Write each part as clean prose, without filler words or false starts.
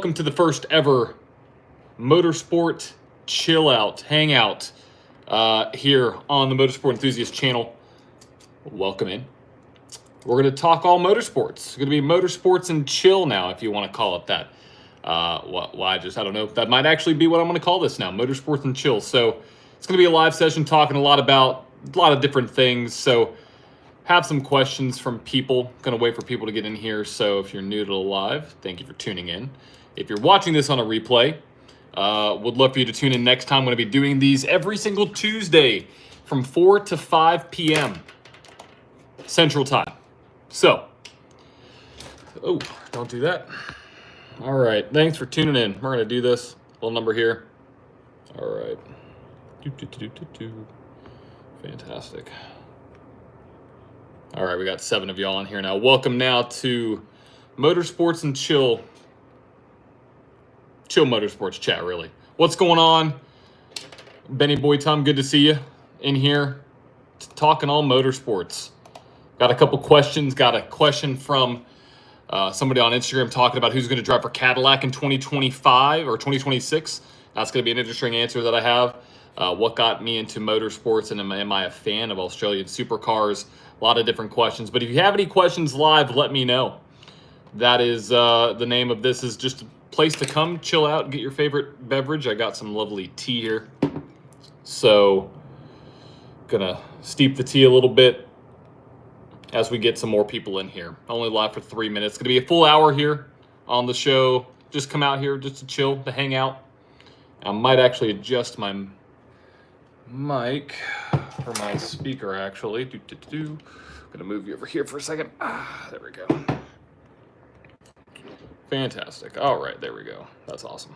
Welcome to the first ever Motorsport Chill Out Hangout here on the Motorsport Enthusiast channel. Welcome in. We're going to talk all motorsports. It's going to be motorsports and chill now, if you want to call it that. I don't know. That might actually be what I'm going to call this now, motorsports and chill. So it's going to be a live session talking a lot about a lot of different things. So have some questions from people. Going to wait for people to get in here. So if you're new to the live, thank you for tuning in. If you're watching this on a replay, would love for you to tune in next time. I'm going to be doing these every single Tuesday from 4 to 5 p.m. Central Time. So, don't do that. All right, thanks for tuning in. We're going to do this little number here. All right. Fantastic. All right, we got 7 of y'all in here now. Welcome now to Motorsports and Chill Motorsports chat, really. What's going on? Benny Boy Tom, good to see you in here. Talking all motorsports. Got a couple questions. Got a question from somebody on Instagram talking about who's going to drive for Cadillac in 2025 or 2026. That's going to be an interesting answer that I have. What got me into motorsports, and am I a fan of Australian supercars? A lot of different questions. But if you have any questions live, let me know. That is the name of this. Is just a place to come, chill out, get your favorite beverage. I got some lovely tea here. So, gonna steep the tea a little bit as we get some more people in here. Only live for 3 minutes. Gonna be a full hour here on the show. Just come out here just to chill, to hang out. I might actually adjust my mic for my speaker, actually. Gonna move you over here for a second. There we go. Fantastic. All right, there we go. That's awesome.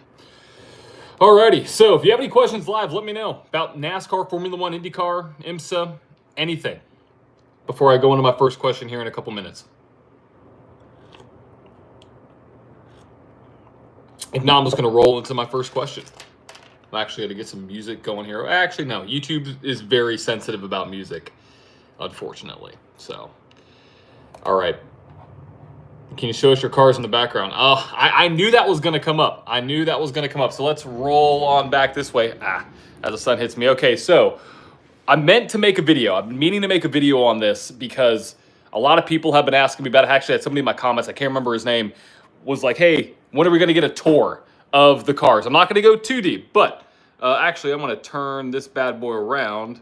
Alrighty, so if you have any questions live, let me know about NASCAR, Formula One, IndyCar, IMSA, anything, before I go into my first question here in a couple minutes. If not, I'm just going to roll into my first question. I'm actually going to get some music going here. Actually, no. YouTube is very sensitive about music, unfortunately. So, all right. Can you show us your cars in the background? Oh, I knew that was going to come up. So let's roll on back this way. As the sun hits me. Okay, so I meant to make a video. I've been meaning to make a video on this because a lot of people have been asking me about it. Actually, I had somebody in my comments, I can't remember his name, was like, hey, when are we going to get a tour of the cars? I'm not going to go too deep, but actually, I'm going to turn this bad boy around.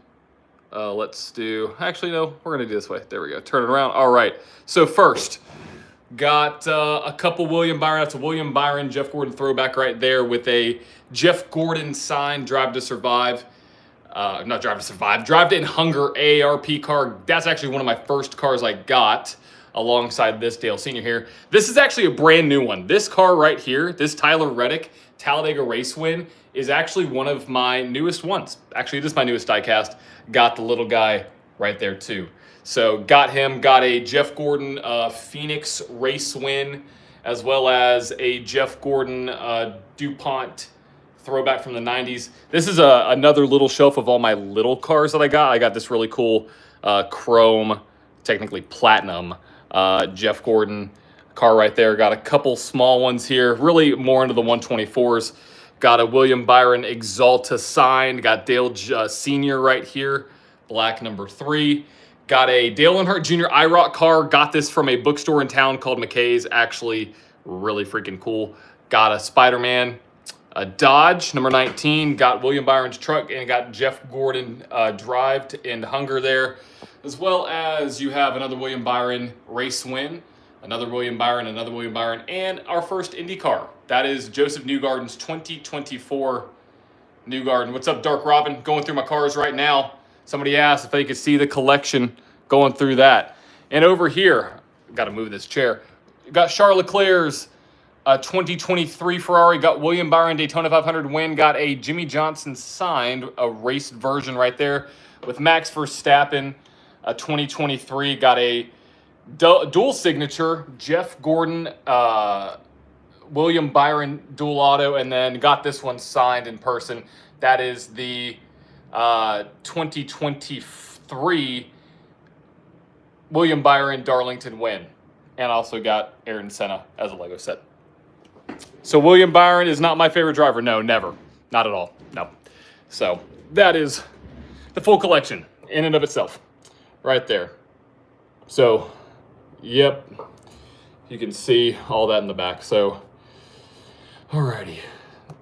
Let's do, actually, no, we're going to do this way. There we go. Turn it around. All right. So first, got a couple William Byron. That's a William Byron, Jeff Gordon throwback right there with a Jeff Gordon signed Drive to Survive. Not Drive to Survive. Drive to Hunger AARP car. That's actually one of my first cars I got alongside this Dale Sr. here. This is actually a brand new one. This car right here, this Tyler Reddick Talladega race win, is actually one of my newest ones. Actually, this is my newest diecast. Got the little guy right there too. So got him, got a Jeff Gordon Phoenix race win, as well as a Jeff Gordon DuPont throwback from the 90s. This is another little shelf of all my little cars that I got. I got this really cool chrome, technically platinum, Jeff Gordon car right there. Got a couple small ones here, really more into the 124s. Got a William Byron Exalta signed. Got Dale Sr. right here, black number 3. Got a Dale Earnhardt Jr. IROC car. Got this from a bookstore in town called McKay's. Actually, really freaking cool. Got a Spider-Man, a Dodge, number 19. Got William Byron's truck, and got Jeff Gordon Drive to Hunger there. As well as you have another William Byron race win, another William Byron, and our first IndyCar. That is Joseph Newgarden's 2024 Newgarden. What's up, Dark Robin? Going through my cars right now. Somebody asked if they could see the collection, going through that. And over here, got to move this chair. Got Charles Leclerc's 2023 Ferrari. Got William Byron Daytona 500 win. Got a Jimmy Johnson signed, a raced version right there with Max Verstappen. 2023 got a dual signature Jeff Gordon, William Byron dual auto, and then got this one signed in person. That is the 2023 William Byron Darlington win. And also got Ayrton Senna as a Lego set. So William Byron is not my favorite driver. No, never. Not at all. No. So that is the full collection in and of itself right there. So, yep. You can see all that in the back. So, alrighty.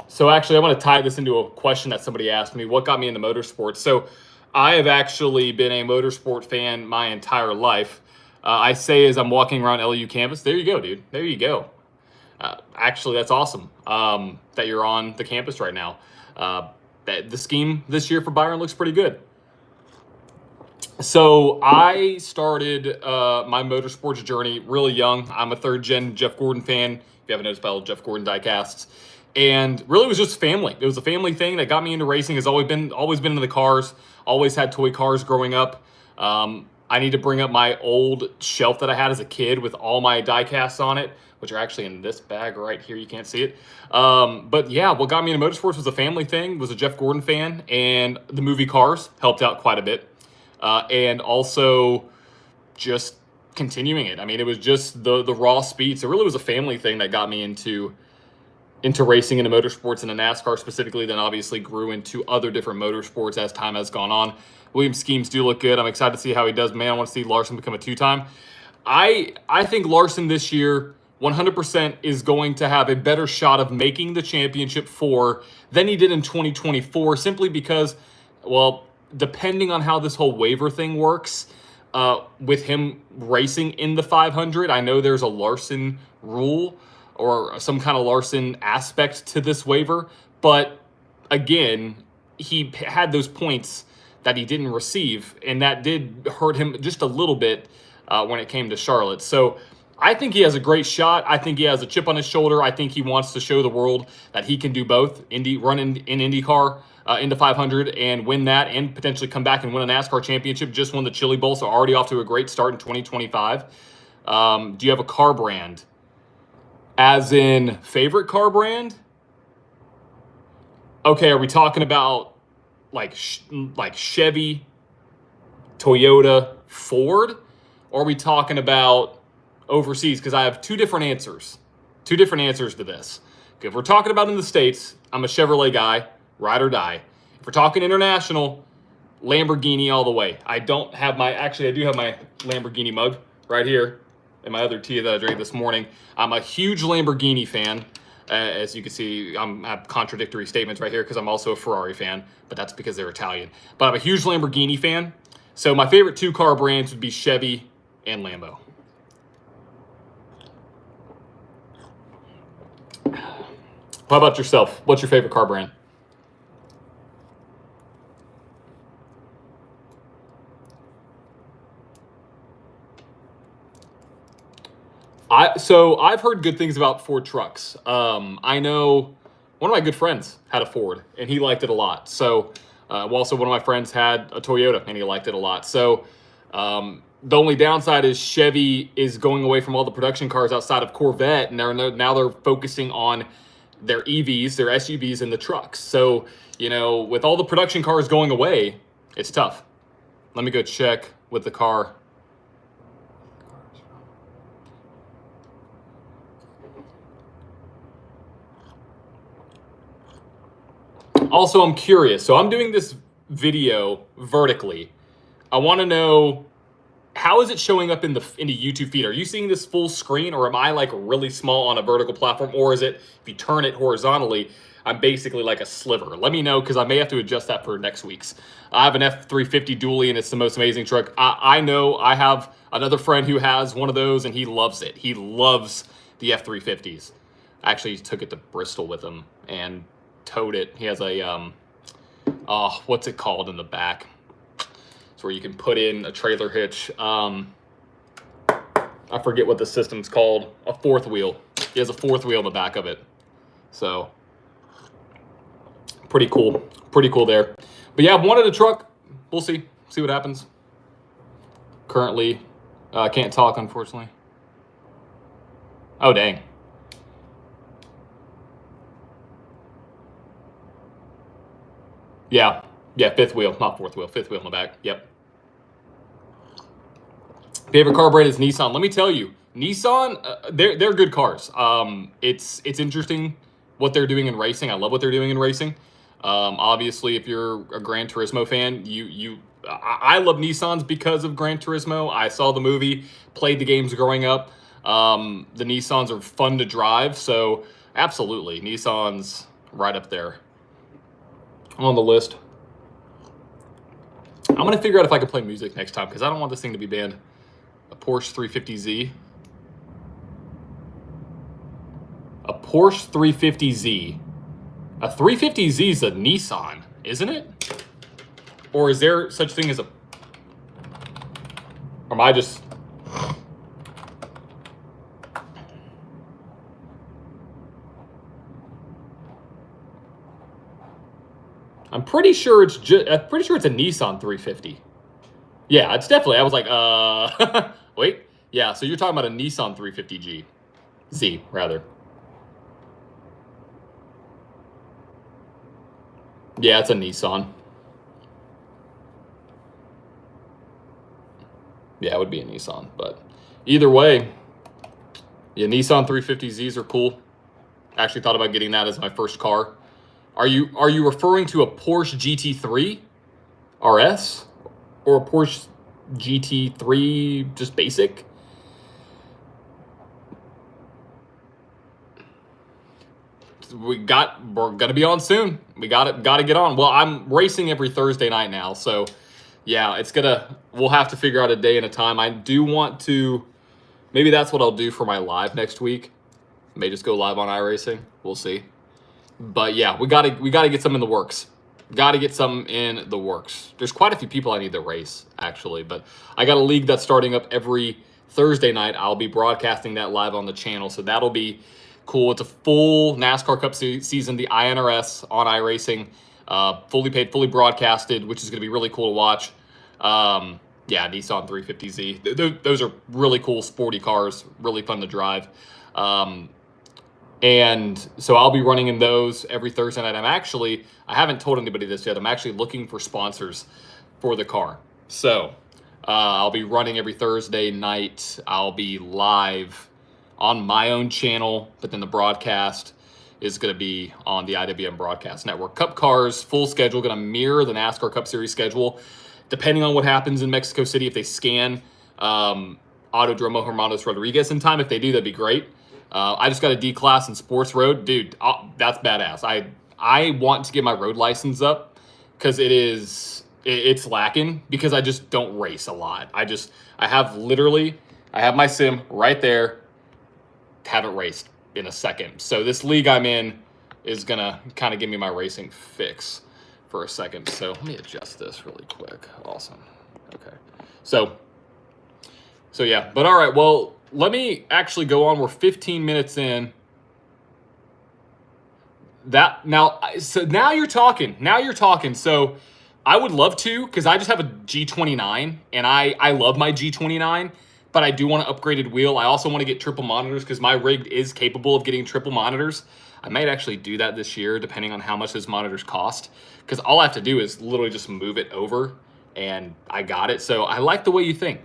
So actually, I want to tie this into a question that somebody asked me. What got me into motorsports? So I have actually been a motorsport fan my entire life. I say as I'm walking around LU campus, there you go, dude. There you go. Actually, that's awesome that you're on the campus right now. The scheme this year for Byron looks pretty good. So I started my motorsports journey really young. I'm a third-gen Jeff Gordon fan. If you haven't noticed by all Jeff Gordon diecasts. And really it was just family. It was a family thing that got me into racing. Has always been into the cars. Always had toy cars growing up. I need to bring up my old shelf that I had as a kid with all my diecasts on it, which are actually in this bag right here. You can't see it. But yeah, what got me into motorsports was a family thing, was a Jeff Gordon fan, and the movie Cars helped out quite a bit. And also just continuing it. I mean, it was just the raw speed. So it really was a family thing that got me into racing, into motorsports, into NASCAR specifically, then obviously grew into other different motorsports as time has gone on. Williams' schemes do look good. I'm excited to see how he does. Man, I want to see Larson become a two-time. I think Larson this year 100% is going to have a better shot of making the championship 4 than he did in 2024, simply because, well, depending on how this whole waiver thing works, with him racing in the 500, I know there's a Larson rule or some kind of Larson aspect to this waiver. But again, he had those points that he didn't receive, and that did hurt him just a little bit when it came to Charlotte. So I think he has a great shot. I think he has a chip on his shoulder. I think he wants to show the world that he can do both, run in IndyCar, into 500 and win that, and potentially come back and win a NASCAR championship. Just won the Chili Bowl, so already off to a great start in 2025. Do you have a car brand? As in favorite car brand? Okay, are we talking about like Chevy, Toyota, Ford? Or are we talking about overseas? Because I have two different answers to this. Okay, if we're talking about in the States, I'm a Chevrolet guy, ride or die. If we're talking international, Lamborghini all the way. I do have my Lamborghini mug right here and my other tea that I drank this morning. I'm a huge Lamborghini fan. As you can see, I have contradictory statements right here because I'm also a Ferrari fan, but that's because they're Italian. But I'm a huge Lamborghini fan. So my favorite two car brands would be Chevy and Lambo. How about yourself? What's your favorite car brand? So I've heard good things about Ford trucks. I know one of my good friends had a Ford and he liked it a lot. So also one of my friends had a Toyota and he liked it a lot. So the only downside is Chevy is going away from all the production cars outside of Corvette, and now they're focusing on their EVs, their SUVs, and the trucks. So, with all the production cars going away, it's tough. Let me go check with the car. Also, I'm curious. So I'm doing this video vertically. I want to know, how is it showing up in the YouTube feed? Are you seeing this full screen, or am I like really small on a vertical platform? Or is it, if you turn it horizontally, I'm basically like a sliver? Let me know, because I may have to adjust that for next week's. I have an F350 dually, and it's the most amazing truck. I know I have another friend who has one of those, and he loves it. He loves the F350s. I actually took it to Bristol with him and towed it. He has a, what's it called in the back? It's where you can put in a trailer hitch. I forget what the system's called. A fourth wheel. He has a fourth wheel in the back of it. So, pretty cool. Pretty cool there. But yeah, I've wanted a truck. We'll see. See what happens. Currently, I can't talk, unfortunately. Oh, dang. Yeah, fifth wheel, not fourth wheel, fifth wheel in the back. Yep. Favorite car brand is Nissan. Let me tell you, Nissan, they're good cars. It's interesting what they're doing in racing. I love what they're doing in racing. Obviously, if you're a Gran Turismo fan, I love Nissans because of Gran Turismo. I saw the movie, played the games growing up. The Nissans are fun to drive, so absolutely, Nissan's right up there on the list. I'm gonna figure out if I can play music next time because I don't want this thing to be banned. A Porsche 350Z. A Porsche 350Z. A 350Z is a Nissan, isn't it? Or is there such thing as a... Or am I just... I'm pretty sure it's a Nissan 350. Yeah, it's definitely... I was like, wait. Yeah, so you're talking about a Nissan 350G. Z, rather. Yeah, it's a Nissan. Yeah, it would be a Nissan, but either way, yeah, Nissan 350Zs are cool. Actually thought about getting that as my first car. Are you referring to a Porsche GT3 RS or a Porsche GT3 just basic? We're gonna be on soon. We gotta get on. Well, I'm racing every Thursday night now, so yeah, we'll have to figure out a day and a time. I do want to, maybe that's what I'll do for my live next week. May just go live on iRacing. We'll see. But yeah, we gotta get some in the works. Got to get some in the works. There's quite a few people I need to race, actually, but I got a league that's starting up every Thursday night. I'll be broadcasting that live on the channel, so that'll be cool. It's a full NASCAR Cup season, the INRS on iRacing, fully paid, fully broadcasted, which is going to be really cool to watch. Yeah, Nissan 350Z. Those are really cool, sporty cars, really fun to drive. And so I'll be running in those every Thursday night. I haven't told anybody this yet. I'm actually looking for sponsors for the car. So I'll be running every Thursday night. I'll be live on my own channel, but then the broadcast is going to be on the IWM Broadcast Network. Cup cars, full schedule, going to mirror the NASCAR Cup Series schedule. Depending on what happens in Mexico City, if they scan Autodromo Hermanos Rodriguez in time, if they do, that'd be great. I just got a D class in sports road. Dude, that's badass. I want to get my road license up because it's lacking because I just don't race a lot. I have my sim right there. Haven't raced in a second. So this league I'm in is going to kind of give me my racing fix for a second. So let me adjust this really quick. Awesome. Okay. So yeah, but all right. Well, let me actually go on. We're 15 minutes in. So now you're talking. So I would love to, because I just have a G29, and I love my G29, but I do want an upgraded wheel. I also want to get triple monitors because my rig is capable of getting triple monitors. I might actually do that this year, depending on how much those monitors cost, because all I have to do is literally just move it over, and I got it. So I like the way you think.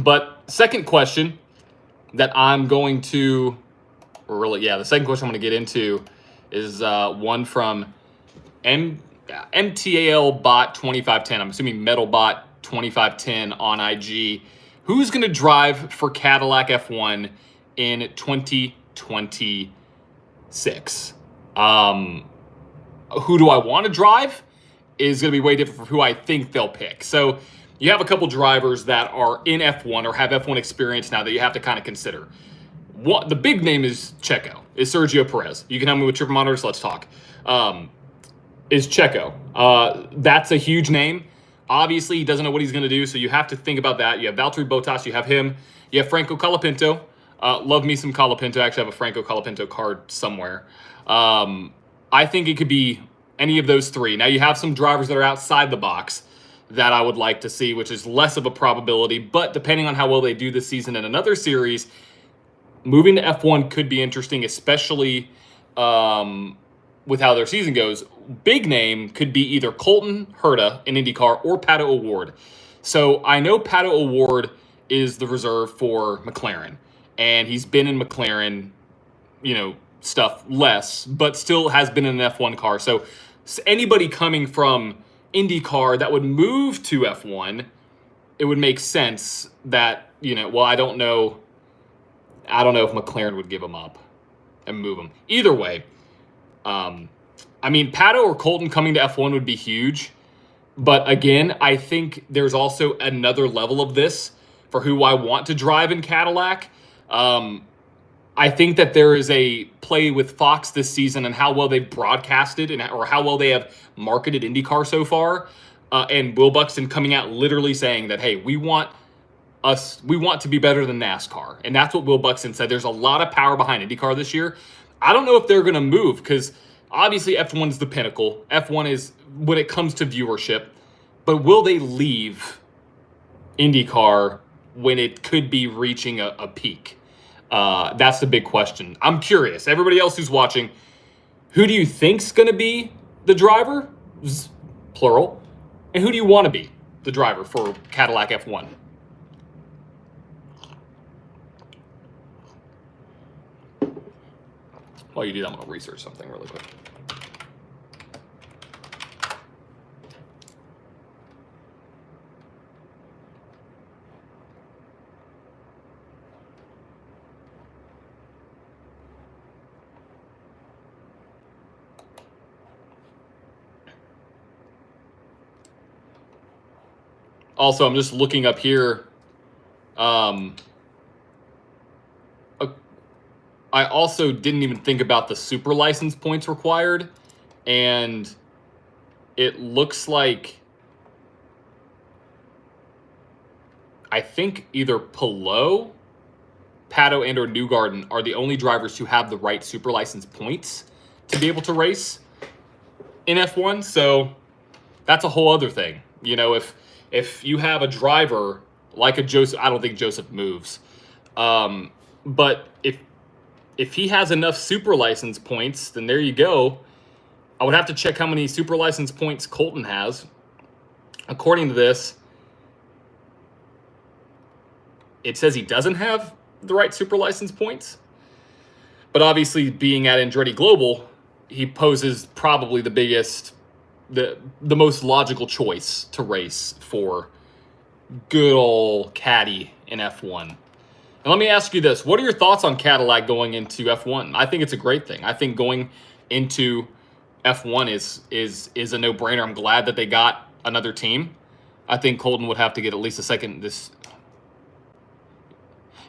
But second question that I'm going to, the second question I'm going to get into is one from MTAL Bot 2510. I'm assuming Metal Bot 2510 on IG. Who's going to drive for Cadillac F1 in 2026? Who do I want to drive is going to be way different from who I think they'll pick. So you have a couple drivers that are in F1 or have F1 experience now that you have to kind of consider. The big name is Sergio Perez. You can help me with triple monitors. Let's talk. Is Checo. That's a huge name. Obviously, he doesn't know what he's going to do, so you have to think about that. You have Valtteri Bottas. You have him. You have Franco Colapinto. Love me some Colapinto. I actually have a Franco Colapinto card somewhere. I think it could be any of those three. Now, you have some drivers that are outside the box that I would like to see, which is less of a probability. But depending on how well they do this season in another series, moving to F1 could be interesting, especially with how their season goes. Big name could be either Colton Herta in IndyCar or Pato O'Ward. So I know Pato O'Ward is the reserve for McLaren, and he's been in McLaren, stuff less, but still has been in an F1 car. So anybody coming from IndyCar that would move to F1, it would make sense that, well, I don't know if McLaren would give him up and move him. Either way, Pato or Colton coming to F1 would be huge. But again, I think there's also another level of this for who I want to drive in Cadillac. I think that there is a play with Fox this season and how well they've broadcasted or how well they have marketed IndyCar so far. And Will Buxton coming out literally saying that, hey, we want to be better than NASCAR. And that's what Will Buxton said. There's a lot of power behind IndyCar this year. I don't know if they're going to move because obviously F1 is the pinnacle. F1 is when it comes to viewership. But will they leave IndyCar when it could be reaching a peak? That's the big question. I'm curious. Everybody else who's watching, who do you think's going to be the driver? Plural. And who do you want to be the driver for Cadillac F1? While you do that, I'm going to research something really quick. Also, I'm just looking up here. I also didn't even think about the super license points required. And it looks like I think either Palou, Pato, and or Newgarden are the only drivers who have the right super license points to be able to race in F1. So that's a whole other thing. If you have a driver like a Joseph, I don't think Joseph moves. But if he has enough super license points, then there you go. I would have to check how many super license points Colton has. According to this, it says he doesn't have the right super license points. But obviously, being at Andretti Global, he poses probably the most logical choice to race for good old Caddy in F1. And let me ask you this. What are your thoughts on Cadillac going into F1? I think it's a great thing. I think going into F1 is a no-brainer. I'm glad that they got another team. I think Colton would have to get at least a second this.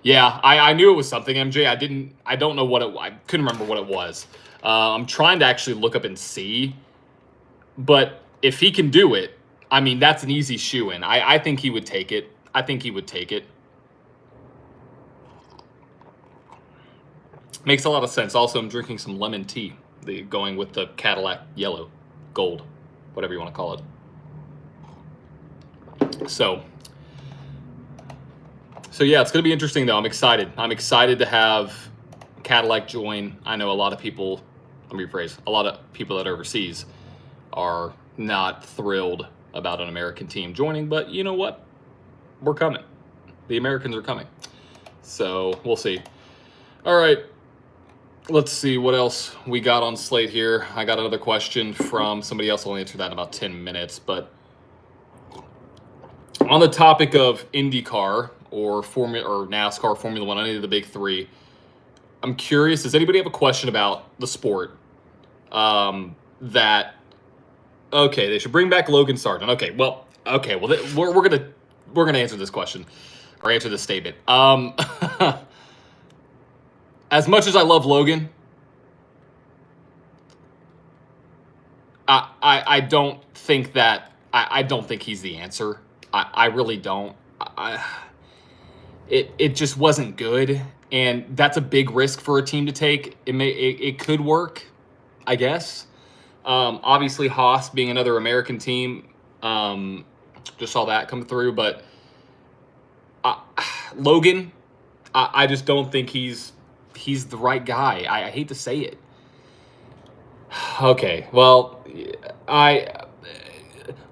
Yeah, I knew it was something, MJ. I don't know what I couldn't remember what it was. I'm trying to actually look up and see. But if he can do it, that's an easy shoe-in. I think he would take it. Makes a lot of sense. Also, I'm drinking some lemon tea, going with the Cadillac yellow, gold, whatever you want to call it. So yeah, it's going to be interesting, though. I'm excited. I'm excited to have Cadillac join. I know a lot of people, let me rephrase, a lot of people that are overseas are not thrilled about an American team joining, but you know what? We're coming. The Americans are coming. So we'll see. All right. Let's see what else we got on slate here. I got another question from somebody else. I'll answer that in about 10 minutes. But on the topic of IndyCar or NASCAR, Formula One, any of the big three, I'm curious, does anybody have a question about the sport that okay, they should bring back Logan Sargent. We're gonna answer this question or answer this statement. As much as I love Logan, I don't think he's the answer. I really don't. It just wasn't good, and that's a big risk for a team to take. It could work, I guess. Obviously, Haas being another American team, just saw that come through. But Logan, I just don't think he's the right guy. I hate to say it. Okay, well,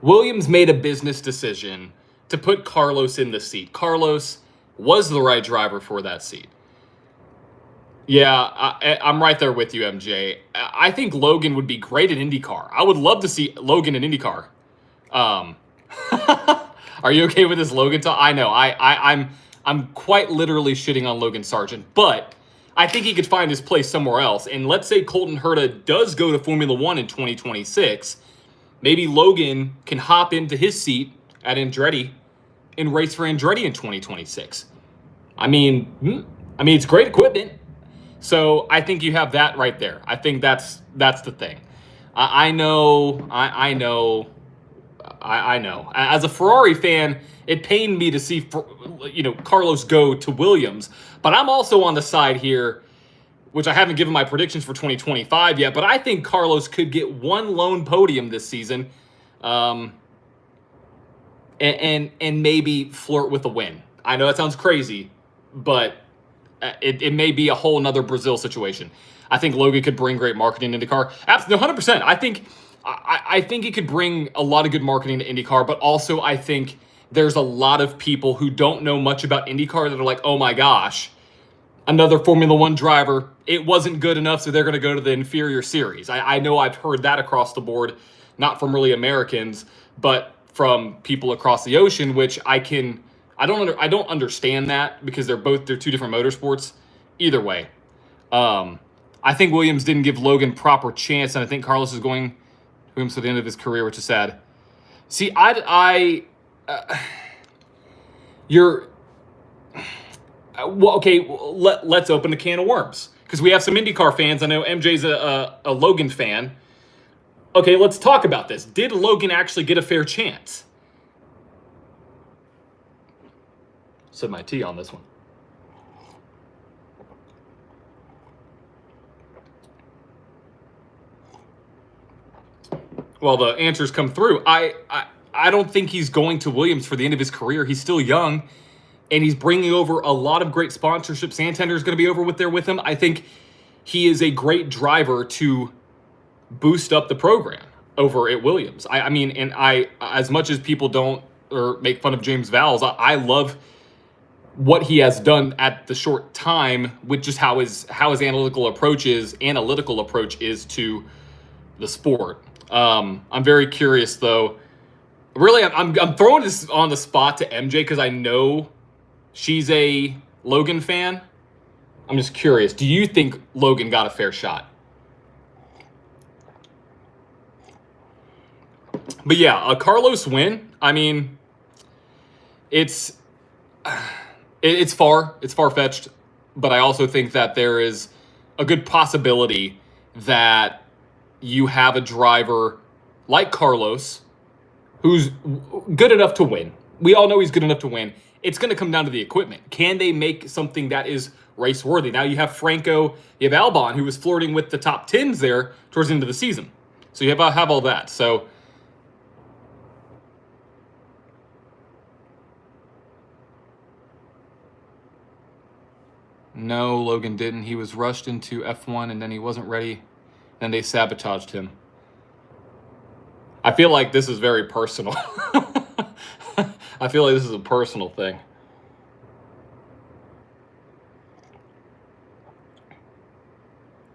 Williams made a business decision to put Carlos in the seat. Carlos was the right driver for that seat. Yeah, I'm right there with you, MJ. I think Logan would be great in IndyCar. I would love to see Logan in IndyCar. Um, are you okay with this Logan talk? I know. I'm quite literally shitting on Logan Sargent, but I think he could find his place somewhere else. And let's say Colton Herta does go to Formula One in 2026. Maybe Logan can hop into his seat at Andretti and race for Andretti in 2026. I mean, it's great equipment. So I think you have that right there. I think that's the thing. I know. As a Ferrari fan, it pained me to see, Carlos go to Williams. But I'm also on the side here, which I haven't given my predictions for 2025 yet. But I think Carlos could get one lone podium this season, and maybe flirt with a win. I know that sounds crazy, but it may be a whole nother Brazil situation. I think Logan could bring great marketing to IndyCar. Absolutely, 100%. I think he could bring a lot of good marketing to IndyCar, but also I think there's a lot of people who don't know much about IndyCar that are like, oh my gosh, another Formula One driver. It wasn't good enough, so they're going to go to the inferior series. I know I've heard that across the board, not from really Americans, but from people across the ocean, which I don't understand that because they're two different motorsports. Either way, I think Williams didn't give Logan proper chance, and I think Carlos is going Williams to the end of his career, which is sad. See, let's open a can of worms because we have some IndyCar fans. I know MJ's a Logan fan. Okay, let's talk about this. Did Logan actually get a fair chance? Said my tea on this one. Well, the answers come through. I don't think he's going to Williams for the end of his career. He's still young, and he's bringing over a lot of great sponsorship. Santander is going to be over with him. I think he is a great driver to boost up the program over at Williams. As much as people don't or make fun of James Vowles, I love what he has done at the short time with just how his analytical approach is to the sport. I'm very curious though. Really, I'm throwing this on the spot to MJ because I know she's a Logan fan. I'm just curious. Do you think Logan got a fair shot? But yeah, a Carlos win. I mean, it's far-fetched, but I also think that there is a good possibility that you have a driver like Carlos who's good enough to win. We all know he's good enough to win. It's going to come down to the equipment. Can they make something that is race-worthy? Now you have Franco, you have Albon, who was flirting with the top 10s there towards the end of the season. So you have all that. So no, Logan didn't. He was rushed into F1 and then he wasn't ready. Then they sabotaged him. I feel like this is very personal. I feel like this is a personal thing.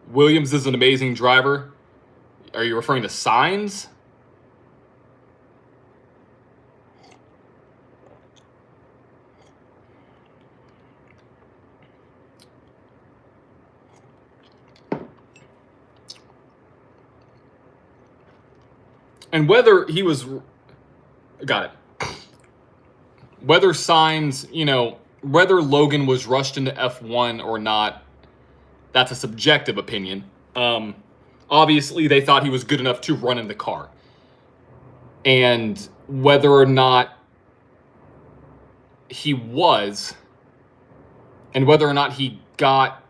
Williams is an amazing driver. Are you referring to Sainz? And whether he was... Got it. Whether Sainz, whether Logan was rushed into F1 or not, that's a subjective opinion. Obviously, they thought he was good enough to run in the car. And whether or not he was, and whether or not he got...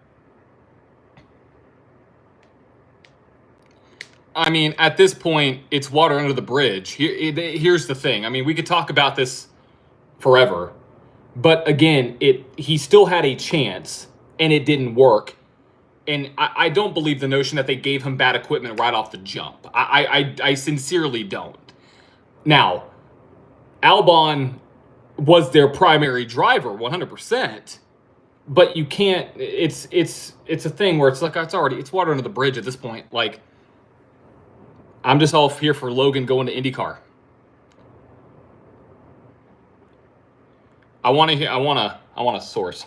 I mean, at this point, it's water under the bridge. Here's the thing. I mean, we could talk about this forever. But again, he still had a chance, and it didn't work. And I don't believe the notion that they gave him bad equipment right off the jump. I sincerely don't. Now, Albon was their primary driver 100%. But you can't. It's a thing where it's like it's water under the bridge at this point. Like, I'm just all here for Logan going to IndyCar. I want a source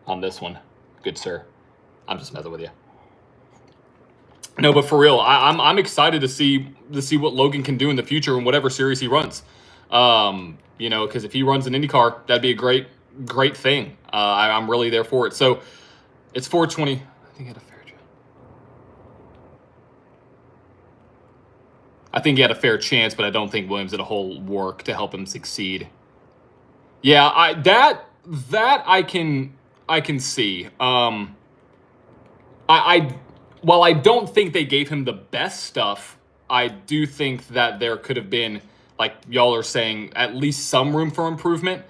on this one, good sir. I'm just messing with you. No, but for real, I'm excited to see what Logan can do in the future in whatever series he runs. Because if he runs an IndyCar, that'd be a great thing. I'm really there for it. So it's 420. I think he had a fair chance. I think he had a fair chance, but I don't think Williams did a whole work to help him succeed. Yeah, that I can see. While I don't think they gave him the best stuff, I do think that there could have been, like y'all are saying, at least some room for improvement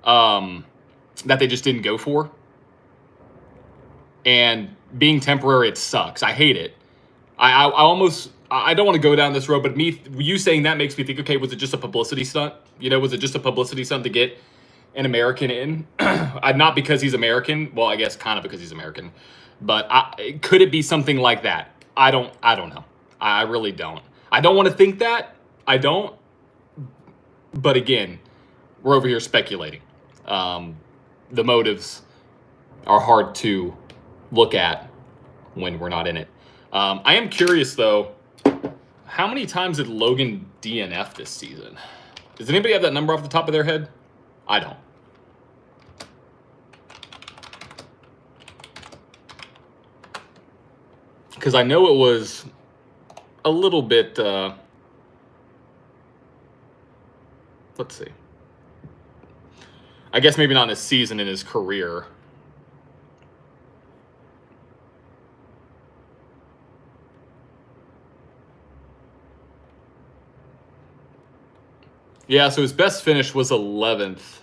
that they just didn't go for. And being temporary, it sucks. I hate it. I don't want to go down this road, but you saying that makes me think, okay, was it just a publicity stunt? Was it just a publicity stunt to get an American in? Not because he's American. Well, I guess kind of because he's American. But could it be something like that? I don't know. I really don't. I don't want to think that. I don't. But again, we're over here speculating. The motives are hard to look at when we're not in it. I am curious, though, how many times did Logan DNF this season? Does anybody have that number off the top of their head? I don't. Because I know it was a little bit, let's see. I guess maybe not in his season, in his career. Yeah, so his best finish was 11th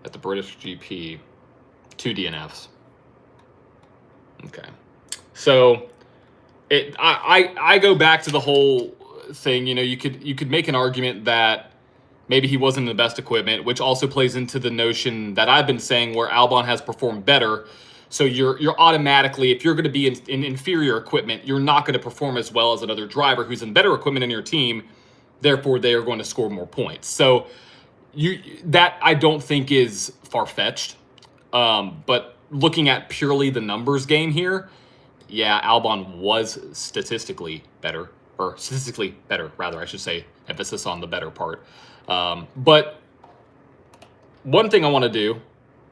at the British GP. 2 DNFs. Okay. So I go back to the whole thing. You could make an argument that maybe he wasn't in the best equipment, which also plays into the notion that I've been saying where Albon has performed better. So you're automatically, if you're going to be in inferior equipment, you're not going to perform as well as another driver who's in better equipment in your team. Therefore, they are going to score more points. So that I don't think is far-fetched. But looking at purely the numbers game here, yeah, Albon was statistically better, rather, I should say, emphasis on the better part. But one thing I want to do,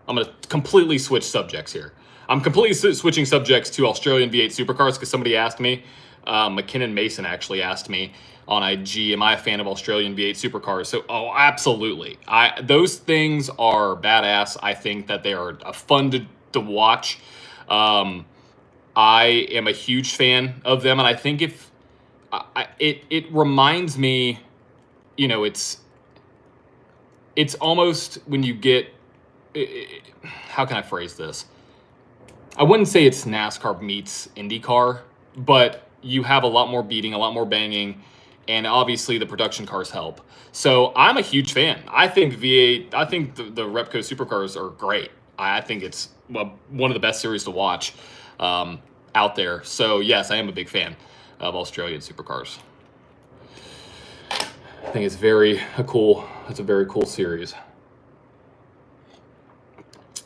I'm going to completely switch subjects here. I'm completely switching subjects to Australian V8 supercars because somebody asked me, McKinnon Mason actually asked me on IG, am I a fan of Australian V8 supercars? So, absolutely. Those things are badass. I think that they are fun to watch. I am a huge fan of them, and I think it reminds me, it's almost when you get, how can I phrase this? I wouldn't say it's NASCAR meets IndyCar, but you have a lot more beating, a lot more banging, and obviously the production cars help. So I'm a huge fan. I think V8, I think the Repco supercars are great. I think it's one of the best series to watch out there. So yes, I am a big fan of Australian supercars. I think it's a very cool series.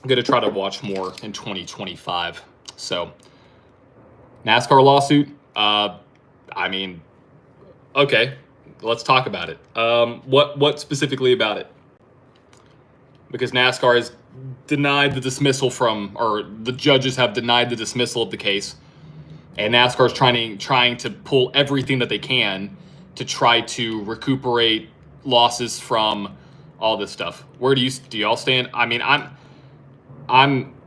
I'm going to try to watch more in 2025. So, NASCAR lawsuit. Okay, let's talk about it. What specifically about it? Because NASCAR has denied the dismissal or the judges have denied the dismissal of the case, and NASCAR is trying to pull everything that they can to try to recuperate losses from all this stuff. Where do y'all stand? I mean, I'm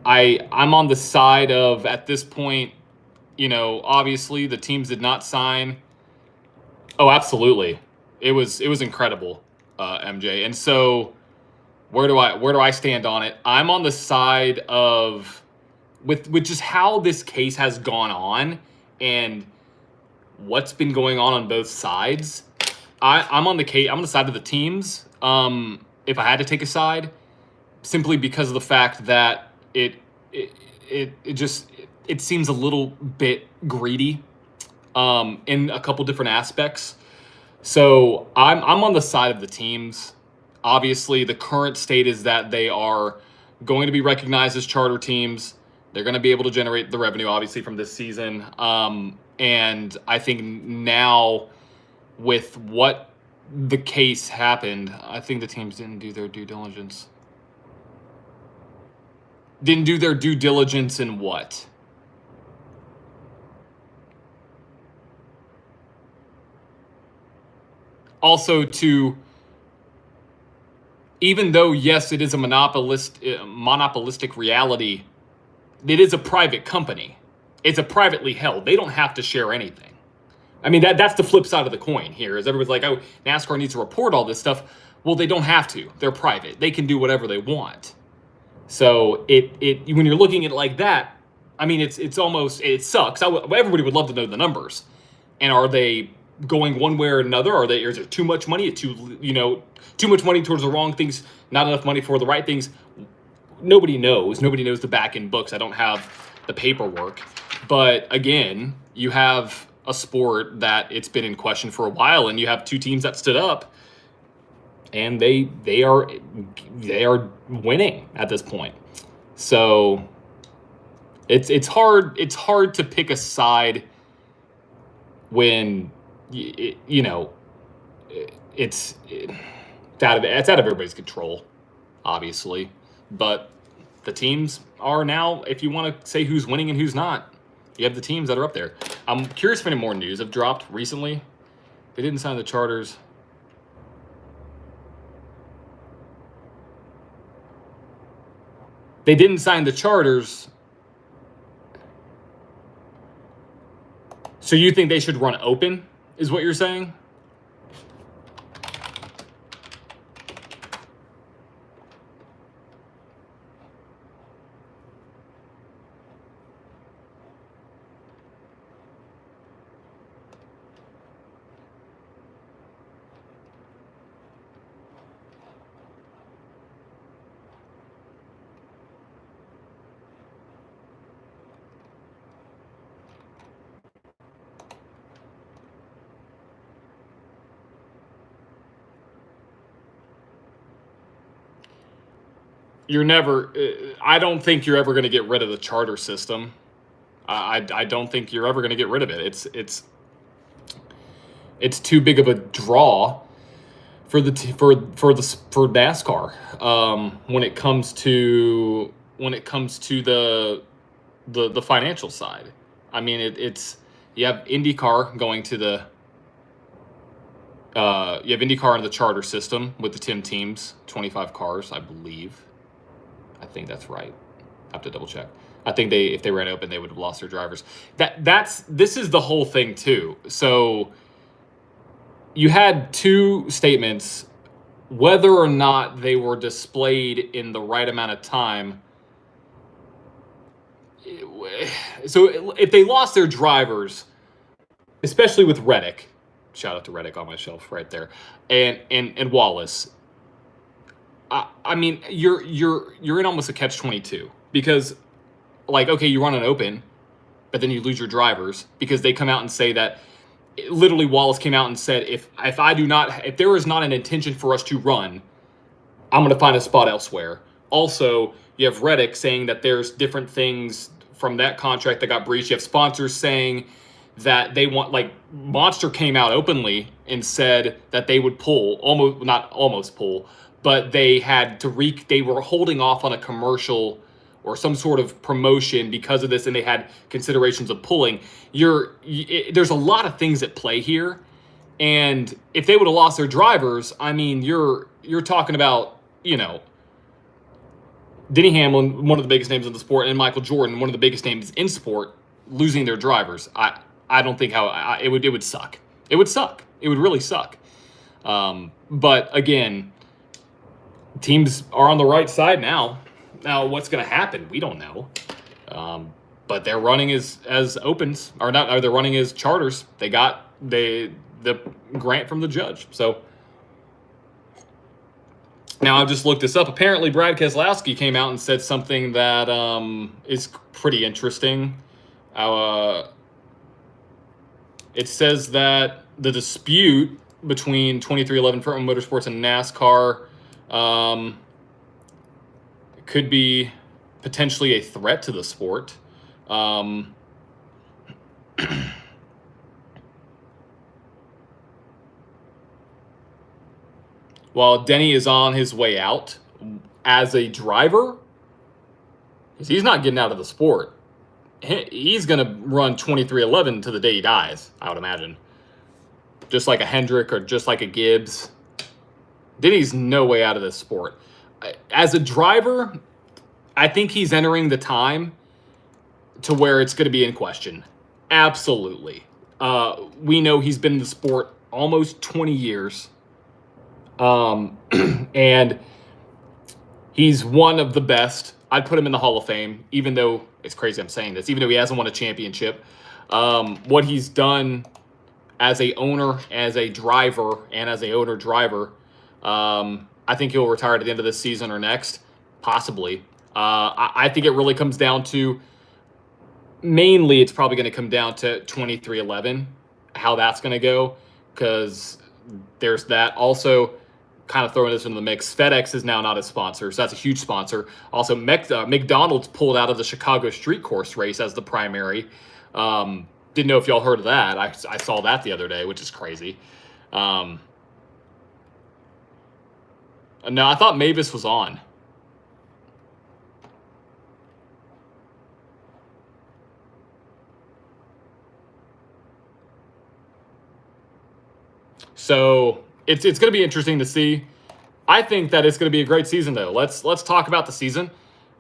on the side of, at this point, obviously the teams did not sign. Oh, absolutely. It was incredible, MJ. And so where do I stand on it? I'm on the side of with just how this case has gone on and what's been going on both sides. I'm on the side of the teams. If I had to take a side, simply because of the fact that it seems a little bit greedy in a couple different aspects. So I'm on the side of the teams. Obviously, the current state is that they are going to be recognized as charter teams. They're going to be able to generate the revenue, obviously, from this season. And I think now, with what the case happened, I think the teams didn't do their due diligence. Didn't do their due diligence in what? Also, even though, yes, it is a monopolistic reality, it is a private company. It's a privately held. They don't have to share anything. I mean, that's the flip side of the coin here, is everybody's like, oh, NASCAR needs to report all this stuff. Well, they don't have to. They're private. They can do whatever they want. So when you're looking at it like that, I mean, it's almost, it sucks. Everybody would love to know the numbers. And are they going one way or another? Is there too much money? Too much money towards the wrong things, not enough money for the right things? Nobody knows. Nobody knows the back end books. I don't have the paperwork. But again, you have a sport that it's been in question for a while, and you have two teams that stood up, and they are winning at this point. So it's hard to pick a side when it's out of everybody's control, obviously. But the teams are now, if you want to say who's winning and who's not, you have the teams that are up there. I'm curious if any more news have dropped recently. They didn't sign the charters. They didn't sign the charters. So you think they should run open, is what you're saying? I don't think you're ever going to get rid of the charter system. I don't think you're ever going to get rid of it. It's too big of a draw for NASCAR when it comes to the financial side. I mean, you have IndyCar going to the you have IndyCar in the charter system with the 10 teams, 25 cars, I believe. I think that's right. I have to double check. I think if they ran open, they would have lost their drivers. This is the whole thing too. So you had two statements, whether or not they were displayed in the right amount of time. So if they lost their drivers, especially with Reddick, shout out to Reddick on my shelf right there, and Wallace. I mean, you're in almost a catch-22 because, like, okay, you run an open, but then you lose your drivers because they come out and say that. Literally, Wallace came out and said, if there is not an intention for us to run, I'm going to find a spot elsewhere. Also, you have Reddick saying that there's different things from that contract that got breached. You have sponsors saying that they want, like, Monster came out openly and said that they would almost pull, but they had to they were holding off on a commercial or some sort of promotion because of this, and they had considerations of pulling. There's a lot of things at play here, and if they would have lost their drivers, I mean, you're talking about, Denny Hamlin, one of the biggest names in the sport, and Michael Jordan, one of the biggest names in sport, losing their drivers. I don't think it would suck. It would suck. It would really suck. But again, teams are on the right side now. Now, what's going to happen? We don't know. But they're running as opens, or not? Or they're running as charters. They got the grant from the judge. So Now, I've just looked this up. Apparently, Brad Keselowski came out and said something that is pretty interesting. It says that the dispute between 2311 for Motorsports and NASCAR could be potentially a threat to the sport. While Denny is on his way out as a driver, he's not getting out of the sport. He's going to run 2311 to the day he dies, I would imagine. Just like a Hendrick or just like a Gibbs. Denny's no way out of this sport. As a driver, I think he's entering the time to where it's going to be in question. Absolutely. We know he's been in the sport almost 20 years. And he's one of the best. I'd put him in the Hall of Fame, even though it's crazy I'm saying this, even though he hasn't won a championship. What he's done as a owner, as a driver, and as a owner-driver, I think he'll retire at the end of this season or next, possibly. I think it really comes down to, mainly it's probably going to come down to 2311, how that's going to go, because there's that. Also, kind of throwing this into the mix, FedEx is now not a sponsor, so that's a huge sponsor. Also, McDonald's pulled out of the Chicago street course race as the primary. Didn't know if y'all heard of that. I saw that the other day, which is crazy. No, I thought Mavis was on. So it's going to be interesting to see. I think that it's going to be a great season, though. Let's talk about the season.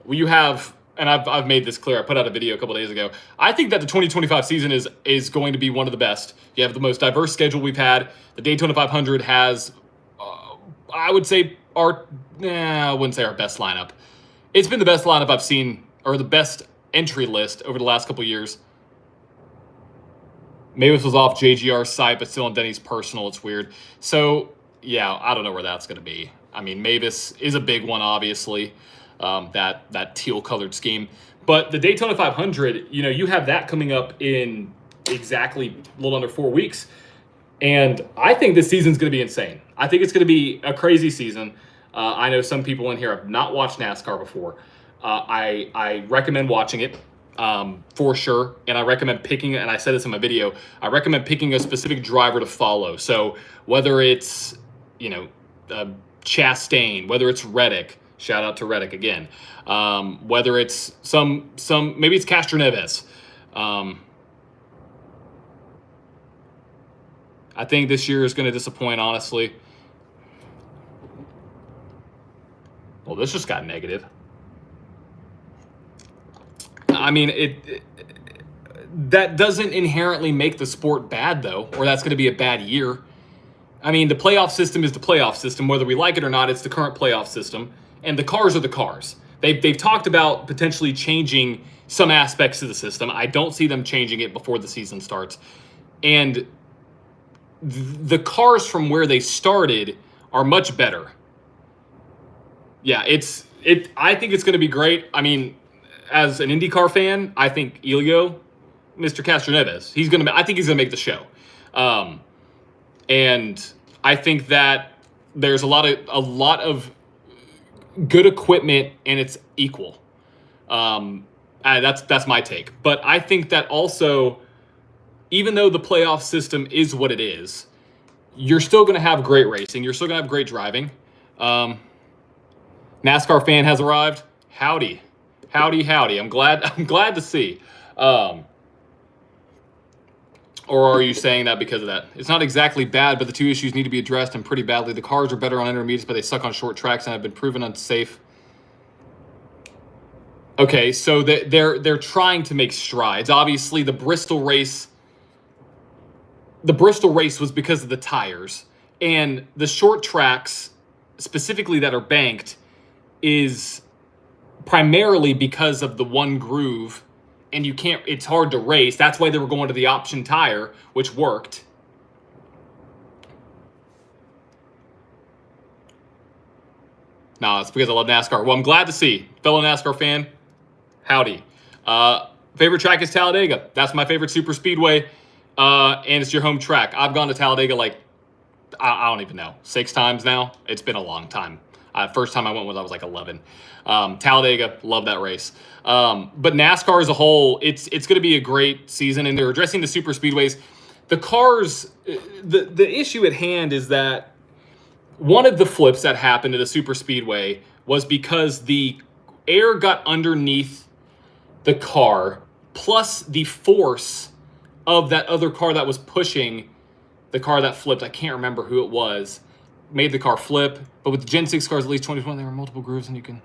You have, and I've made this clear. I put out a video a couple days ago. I think that the 2025 season is going to be one of the best. You have the most diverse schedule we've had. The Daytona 500 has, I would say, I wouldn't say our best lineup. It's been the best lineup I've seen, or the best entry list over the last couple years. Mavis was off JGR's site, but still on Denny's personal. It's weird. So, yeah, I don't know where that's going to be. I mean, Mavis is a big one, obviously, that teal-colored scheme. But the Daytona 500, you have that coming up in exactly a little under 4 weeks. And I think this season's going to be insane. I think it's going to be a crazy season. I know some people in here have not watched NASCAR before. I recommend watching it. For sure. And I recommend picking, and I said this in my video, I recommend picking a specific driver to follow. So whether it's, Chastain, whether it's Reddick, shout out to Reddick again, whether it's maybe it's Castro Neves. I think this year is going to disappoint, honestly. Well, this just got negative. I mean, that doesn't inherently make the sport bad, though, or that's going to be a bad year. I mean, the playoff system is the playoff system. Whether we like it or not, it's the current playoff system. And the cars are the cars. They've talked about potentially changing some aspects of the system. I don't see them changing it before the season starts. And the cars from where they started are much better. Yeah, I think it's going to be great. I mean, as an IndyCar fan, I think Elio, Mr. Castroneves, I think he's gonna make the show, and I think that there's a lot of good equipment and it's equal. That's my take. But I think that also, even though the playoff system is what it is, you're still gonna have great racing. You're still gonna have great driving. NASCAR fan has arrived. Howdy. I'm glad to see. Or are you saying that because of that? It's not exactly bad, but the two issues need to be addressed, and pretty badly. The cars are better on intermediates, but they suck on short tracks and have been proven unsafe. Okay, so they're trying to make strides. Obviously, the Bristol race was because of the tires, and the short tracks, specifically that are banked, is primarily because of the one groove, and it's hard to race. That's why they were going to the option tire, which worked. No, it's because I love NASCAR. Well, I'm glad to see. Fellow NASCAR fan, howdy. Favorite track is Talladega. That's my favorite super speedway, and it's your home track. I've gone to Talladega I don't even know, 6 times now. It's been a long time. First time I went was I was like 11. Talladega, love that race. But NASCAR as a whole, it's going to be a great season, and they're addressing the super speedways. The cars, the issue at hand is that one of the flips that happened at a super speedway was because the air got underneath the car, plus the force of that other car that was pushing the car that flipped. I can't remember who it was. Made the car flip. But with the Gen 6 cars, at least 2020, there were multiple grooves, and you can...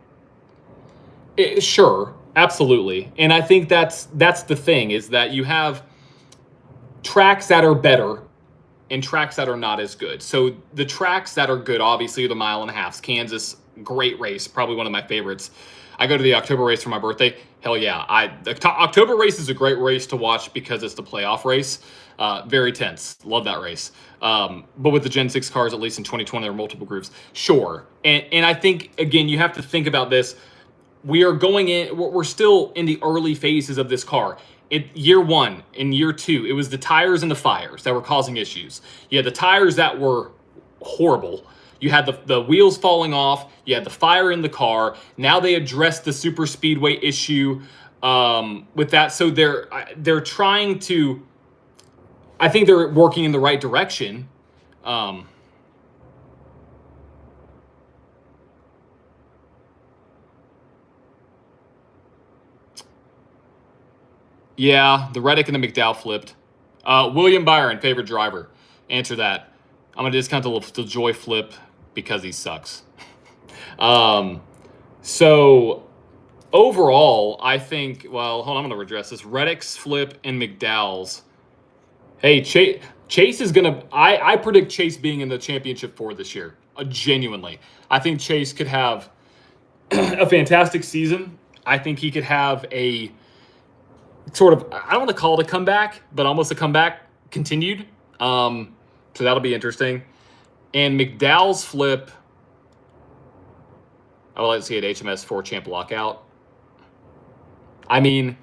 sure, absolutely. And I think that's the thing, is that you have tracks that are better and tracks that are not as good. So the tracks that are good, obviously, are the 1.5 miles. Kansas, great race, probably one of my favorites. I go to the October race for my birthday. Hell yeah. The October race is a great race to watch because it's the playoff race. Very tense. Love that race. But with the Gen 6 cars, at least in 2020, there are multiple grooves. Sure. And I think, again, you have to think about this. We're still in the early phases of this car. Year 1 and year 2, it was the tires and the fires that were causing issues. You had the tires that were horrible. You had the wheels falling off. You had the fire in the car. Now they addressed the super speedway issue with that. So they're trying to. I think they're working in the right direction. Yeah, the Reddick and the McDowell flipped. William Byron, favorite driver. Answer that. I'm going to discount the Joy flip because he sucks. So overall, I think, well, hold on, I'm going to redress this. Reddick's flip and McDowell's. Hey, Chase is going to, I predict Chase being in the championship 4 this year. Genuinely. I think Chase could have a fantastic season. I think he could have a sort of, I don't want to call it a comeback, but almost a comeback continued. So that'll be interesting. And McDowell's flip, I would like to see at HMS 4 champ lockout. I mean,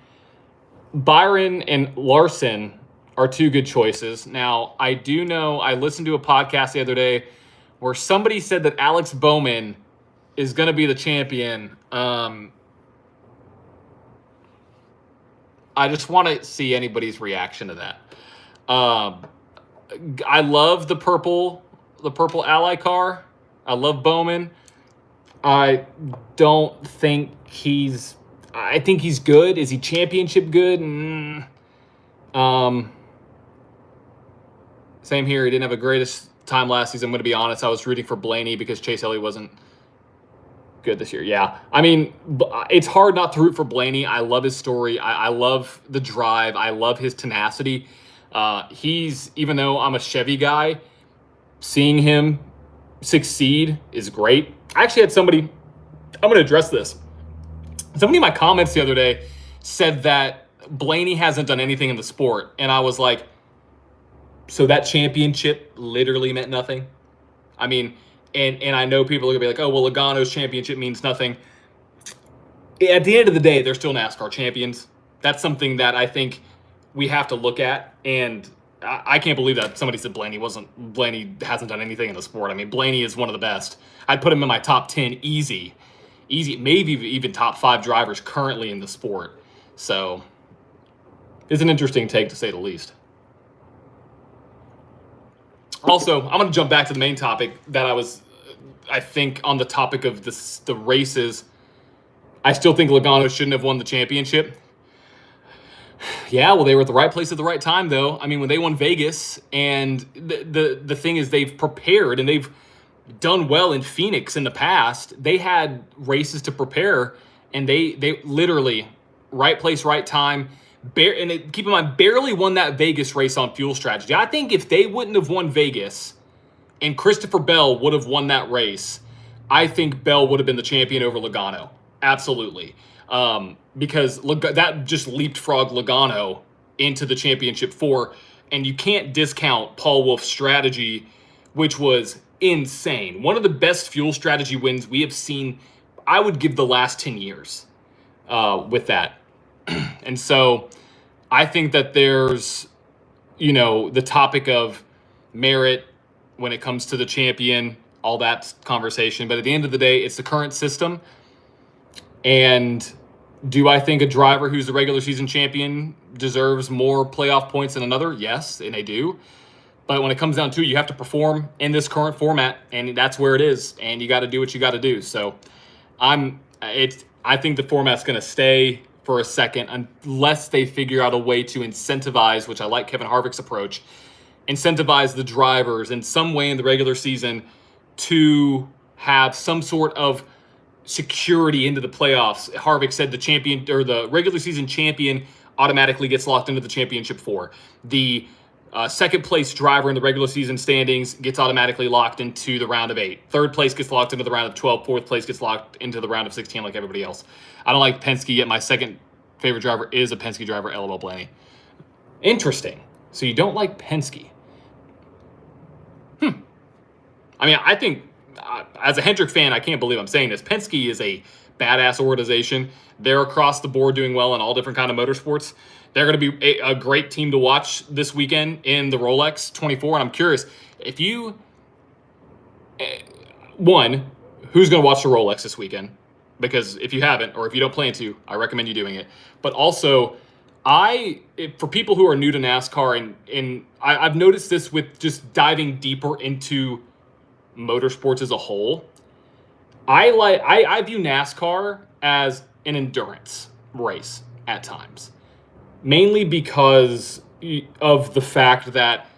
Byron and Larson are 2 good choices. Now, I do know, I listened to a podcast the other day where somebody said that Alex Bowman is going to be the champion. I just want to see anybody's reaction to that. I love the purple Ally car. I love Bowman. I don't think I think he's good. Is he championship good? Same here. He didn't have a greatest time last season. I'm going to be honest. I was rooting for Blaney because Chase Elliott wasn't good this year. Yeah. I mean, it's hard not to root for Blaney. I love his story. I love the drive. I love his tenacity. Even though I'm a Chevy guy, seeing him succeed is great. I actually had somebody, I'm going to address this. Somebody in my comments the other day said that Blaney hasn't done anything in the sport. And I was like, so that championship literally meant nothing? I mean, and I know people are going to be like, oh, well, Logano's championship means nothing. At the end of the day, they're still NASCAR champions. That's something that I think we have to look at. And I can't believe that somebody said Blaney hasn't done anything in the sport. I mean, Blaney is one of the best. I'd put him in my top 10 easy, maybe even top 5 drivers currently in the sport. So it's an interesting take, to say the least. Also, I'm going to jump back to the main topic that I think on the topic of the races. I still think Logano shouldn't have won the championship. Yeah, well, they were at the right place at the right time, though. I mean, when they won Vegas, and the thing is, they've prepared and they've done well in Phoenix in the past. They had races to prepare, and they literally right place, right time. Keep in mind, barely won that Vegas race on fuel strategy. I think if they wouldn't have won Vegas and Christopher Bell would have won that race, I think Bell would have been the champion over Logano. Absolutely. Because that just leapfrogged Logano into the championship 4. And you can't discount Paul Wolf's strategy, which was insane. One of the best fuel strategy wins we have seen, I would give the last 10 years with that. And so I think that there's, the topic of merit when it comes to the champion, all that conversation. But at the end of the day, it's the current system. And do I think a driver who's the regular season champion deserves more playoff points than another? Yes, and they do. But when it comes down to it, you have to perform in this current format, and that's where it is. And you got to do what you got to do. So I think the format's going to stay for a second unless they figure out a way to incentivize, which I like Kevin Harvick's approach, incentivize the drivers in some way in the regular season to have some sort of security into the playoffs. Harvick said the champion or the regular season champion automatically gets locked into the championship 4. The second place driver in the regular season standings gets automatically locked into the round of 8. Third place gets locked into the round of 12. Fourth place gets locked into the round of 16 like everybody else. I don't like Penske, yet my second favorite driver is a Penske driver, LOL Blaney. Interesting. So you don't like Penske. I mean, I think as a Hendrick fan, I can't believe I'm saying this. Penske is a badass organization. They're across the board doing well in all different kind of motorsports. They're going to be a great team to watch this weekend in the Rolex 24. And I'm curious, if you, one, who's going to watch the Rolex this weekend? Because if you haven't, or if you don't plan to, I recommend you doing it. But also, for people who are new to NASCAR, and I've noticed this with just diving deeper into motorsports as a whole, I view NASCAR as an endurance race at times, mainly because of the fact that,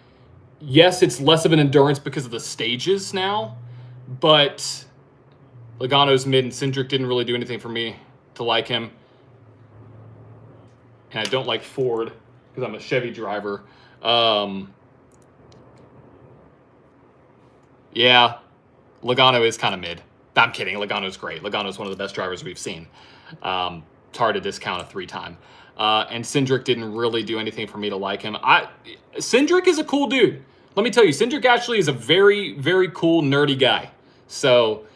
yes, it's less of an endurance because of the stages now, but Logano's mid and Cindric didn't really do anything for me to like him. And I don't like Ford because I'm a Chevy driver. Yeah, Logano is kind of mid. I'm kidding. Logano's great. Logano's one of the best drivers we've seen. It's hard to discount a 3-time. And Cindric didn't really do anything for me to like him. Cindric is a cool dude. Let me tell you, Cindric actually is a very, very cool, nerdy guy. So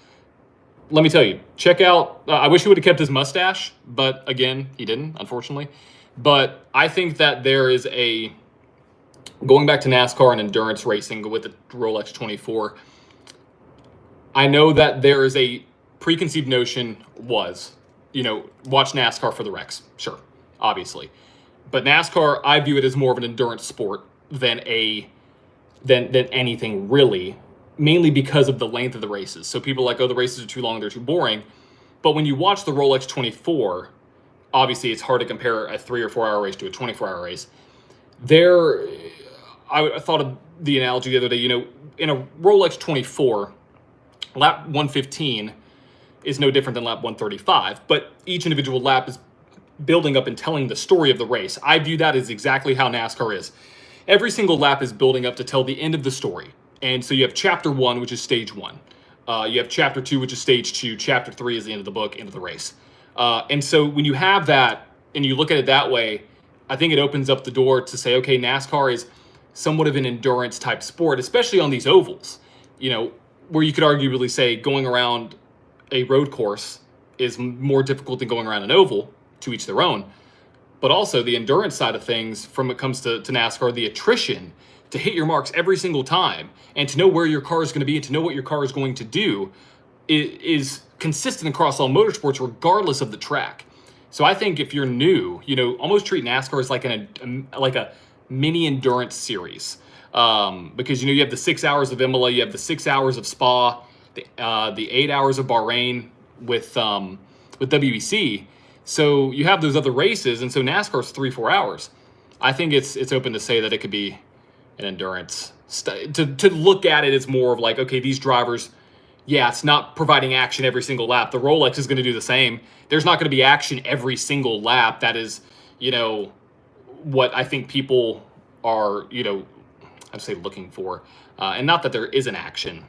let me tell you, check out, I wish he would have kept his mustache, but again, he didn't, unfortunately. But I think that there is going back to NASCAR and endurance racing with the Rolex 24, I know that there is a preconceived notion watch NASCAR for the wrecks. Sure, obviously. But NASCAR, I view it as more of an endurance sport than anything really, mainly because of the length of the races. So people are like, oh, the races are too long, they're too boring. But when you watch the Rolex 24, obviously it's hard to compare a 3 or 4 hour race to a 24-hour race. I thought of the analogy the other day, in a Rolex 24, lap 115 is no different than lap 135, but each individual lap is building up and telling the story of the race. I view that as exactly how NASCAR is. Every single lap is building up to tell the end of the story. And so you have chapter 1, which is stage 1. You have chapter 2, which is stage 2. Chapter 3 is the end of the book, end of the race. And so when you have that and you look at it that way, I think it opens up the door to say, okay, NASCAR is somewhat of an endurance type sport, especially on these ovals, where you could arguably say going around a road course is more difficult than going around an oval, to each their own. But also the endurance side of things, from it comes to NASCAR, the attrition to hit your marks every single time and to know where your car is going to be and to know what your car is going to do is consistent across all motorsports, regardless of the track. So I think if you're new, almost treat NASCAR as like a mini endurance series. Because, you have the 6 hours of Imola, you have the 6 hours of Spa, the 8 hours of Bahrain with WEC. So you have those other races, and so NASCAR's 3-4 hours. I think it's open to say that it could be an endurance. To look at it as more of like, okay, these drivers, yeah, it's not providing action every single lap. The Rolex is going to do the same. There's not going to be action every single lap. That is, what I think people are, I'd say looking for. And not that there isn't action,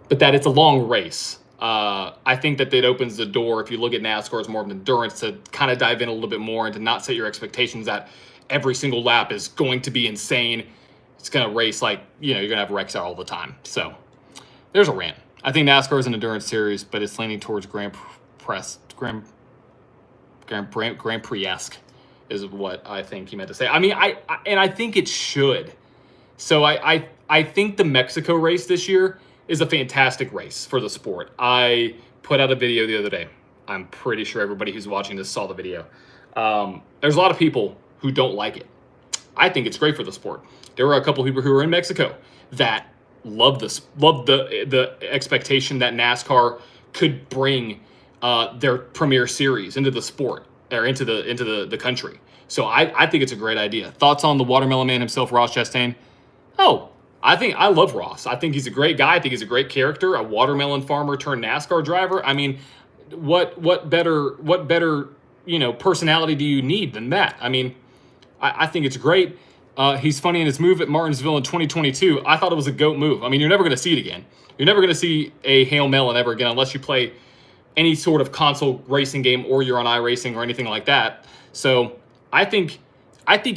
but that it's a long race. I think that it opens the door, if you look at NASCAR as more of an endurance, to kind of dive in a little bit more and to not set your expectations that every single lap is going to be insane. It's going to race like, you're going to have wrecks out all the time. So There's a rant. I think NASCAR is an endurance series, but it's leaning towards Grand Prix-esque is what I think he meant to say. I mean, I think it should. So I think the Mexico race this year is a fantastic race for the sport. I put out a video the other day. I'm pretty sure everybody who's watching this saw the video. There's a lot of people who don't like it. I think it's great for the sport. There were a couple people who were in Mexico that loved the expectation that NASCAR could bring their premier series into the sport or into the country. So I think it's a great idea. Thoughts on the watermelon man himself, Ross Chastain? Oh, I love Ross. I think he's a great guy. I think he's a great character, a watermelon farmer turned NASCAR driver. I mean, what better personality do you need than that? I mean, I think it's great. He's funny in his move at Martinsville in 2022. I thought it was a GOAT move. I mean, you're never going to see it again. You're never going to see a Hail Melon ever again unless you play any sort of console racing game or you're on iRacing or anything like that. So I think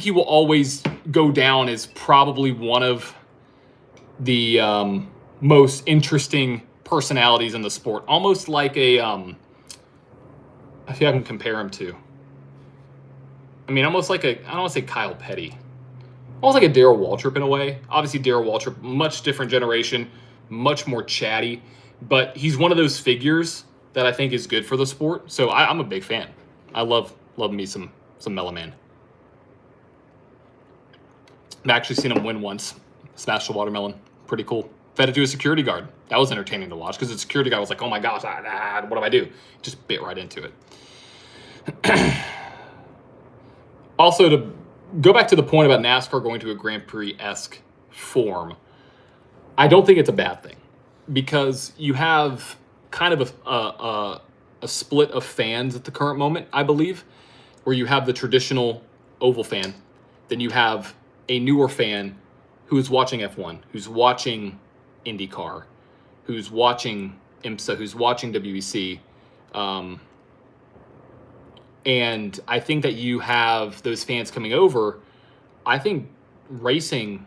he will always go down as probably one of the most interesting personalities in the sport. Almost like a, I think I can compare him to. I mean, almost like I don't want to say Kyle Petty. Almost like a Darrell Waltrip in a way. Obviously, Darrell Waltrip, much different generation, much more chatty. But he's one of those figures that I think is good for the sport. So I'm a big fan. I love me some Mellow Man. I've actually seen him win once. Smash the watermelon. Pretty cool. Fed it to a security guard. That was entertaining to watch because the security guard was like, oh my gosh, what do I do? Just bit right into it. Also, to go back to the point about NASCAR going to a Grand Prix-esque form, I don't think it's a bad thing because you have kind of a split of fans at the current moment, I believe, where you have the traditional oval fan, then you have a newer fan who's watching F1, who's watching IndyCar, who's watching IMSA, who's watching WEC. And I think that you have those fans coming over. I think racing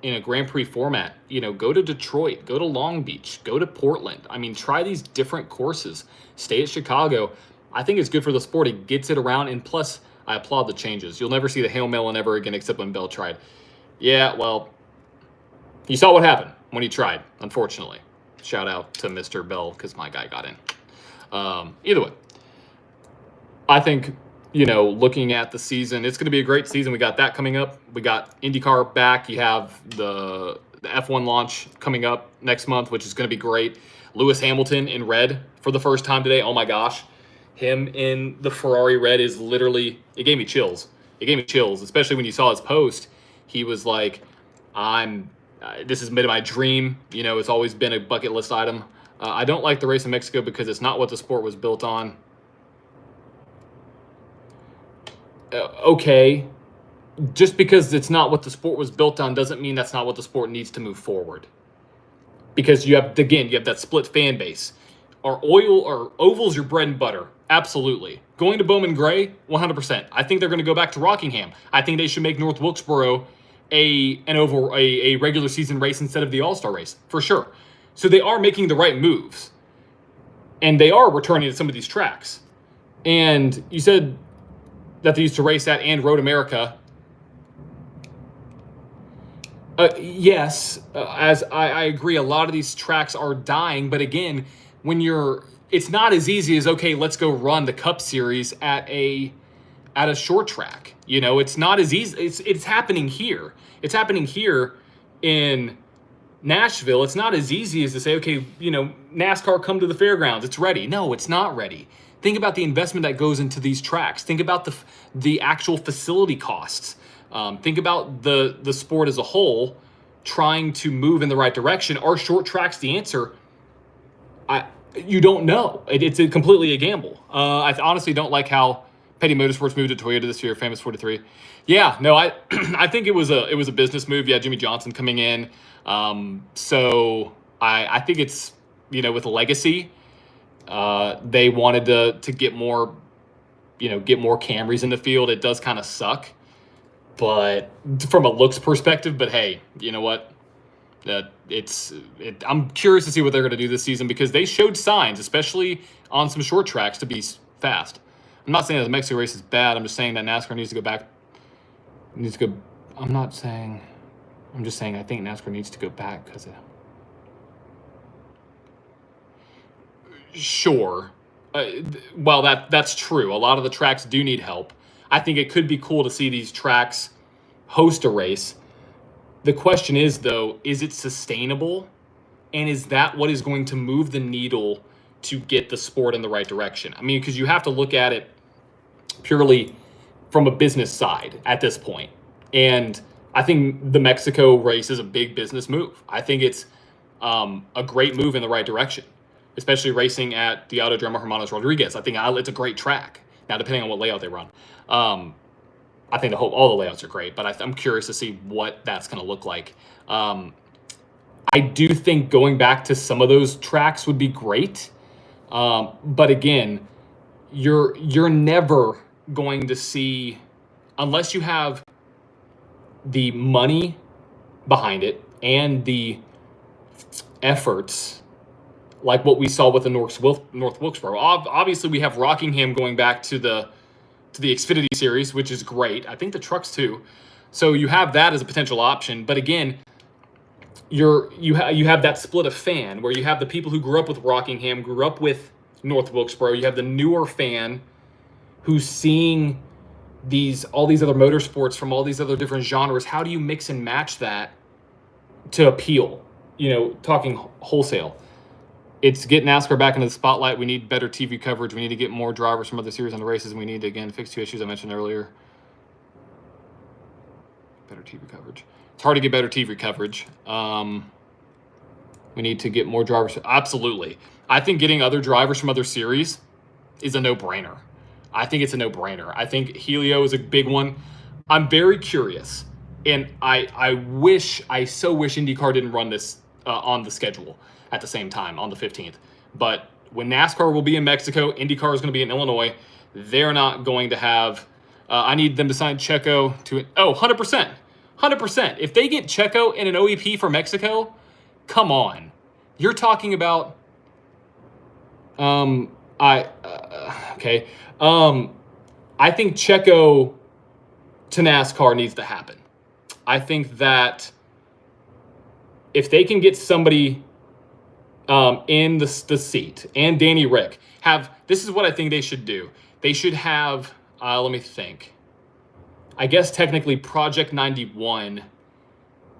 in a Grand Prix format, go to Detroit, go to Long Beach, go to Portland. I mean, try these different courses. Stay at Chicago. I think it's good for the sport. It gets it around. And plus, I applaud the changes. You'll never see the Hail Melon ever again except when Bell tried. Yeah, well, you saw what happened when he tried, unfortunately. Shout out to Mr. Bell because my guy got in. Either way. I think, looking at the season, it's going to be a great season. We got that coming up. We got IndyCar back. You have the F1 launch coming up next month, which is going to be great. Lewis Hamilton in red for the first time today. Oh, my gosh. Him in the Ferrari red is literally, it gave me chills. It gave me chills, especially when you saw his post. He was like, this has been my dream. It's always been a bucket list item. I don't like the race in Mexico because it's not what the sport was built on. Okay, just because it's not what the sport was built on doesn't mean that's not what the sport needs to move forward. Because you have that split fan base. Are ovals your bread and butter? Absolutely. Going to Bowman Gray, 100%. I think they're going to go back to Rockingham. I think they should make North Wilkesboro a regular season race instead of the All-Star race, for sure. So they are making the right moves. And they are returning to some of these tracks. And you said that they used to race at and Road America. Yes, as I agree, a lot of these tracks are dying. But again, it's not as easy as, okay, let's go run the Cup Series at a short track. It's not as easy. It's happening here. It's happening here in Nashville. It's not as easy as to say, okay, NASCAR, come to the fairgrounds. It's ready. No, it's not ready. Think about the investment that goes into these tracks. Think about the actual facility costs. Think about the sport as a whole trying to move in the right direction. Are short tracks the answer? You don't know. It's completely a gamble. I honestly don't like how Petty Motorsports moved to Toyota this year, Famous 43. Yeah, no, I think it was a business move. Yeah, Jimmy Johnson coming in. So I think it's, with legacy, they wanted to get more, get more Camrys in the field. It does kind of suck, but from a looks perspective, but hey, you know what? I'm curious to see what they're going to do this season because they showed signs, especially on some short tracks, to be fast. I'm not saying that the Mexico race is bad. I'm just saying that NASCAR needs to go back. Needs to go. I'm not saying. I'm just saying I think NASCAR needs to go back because. Sure. Well, that's true. A lot of the tracks do need help. I think it could be cool to see these tracks host a race. The question is, though, is it sustainable? And is that what is going to move the needle to get the sport in the right direction? I mean, because you have to look at it purely from a business side at this point. And I think the Mexico race is a big business move. I think it's a great move in the right direction, especially racing at the Autodromo Hermanos Rodriguez. I think it's a great track. Now, depending on what layout they run. I think all the layouts are great, but I'm curious to see what that's going to look like. I do think going back to some of those tracks would be great. But again, you're never going to see, unless you have the money behind it and the efforts, like what we saw with the North Wilkesboro. Obviously, we have Rockingham going back to the Xfinity Series, which is great. I think the trucks too. So you have that as a potential option. But again, you have that split of fan where you have the people who grew up with Rockingham, grew up with North Wilkesboro. You have the newer fan who's seeing all these other motorsports from all these other different genres. How do you mix and match that to appeal? Talking wholesale. It's get NASCAR back into the spotlight. We need better TV coverage. We need to get more drivers from other series on the races. And we need to, again, fix 2 issues I mentioned earlier. Better TV coverage. It's hard to get better TV coverage. We need to get more drivers. Absolutely. I think getting other drivers from other series is a no-brainer. I think it's a no-brainer. I think Helio is a big one. I'm very curious. And I so wish IndyCar didn't run this on the schedule at the same time on the 15th. But when NASCAR will be in Mexico, IndyCar is going to be in Illinois. They're not going to have I need them to sign Checo to 100%. 100%. If they get Checo in an OEP for Mexico, come on. You're talking about I think Checo to NASCAR needs to happen. I think that if they can get somebody in the seat and Danny Rick this is what I think they should do. They should have, let me think. I guess technically Project 91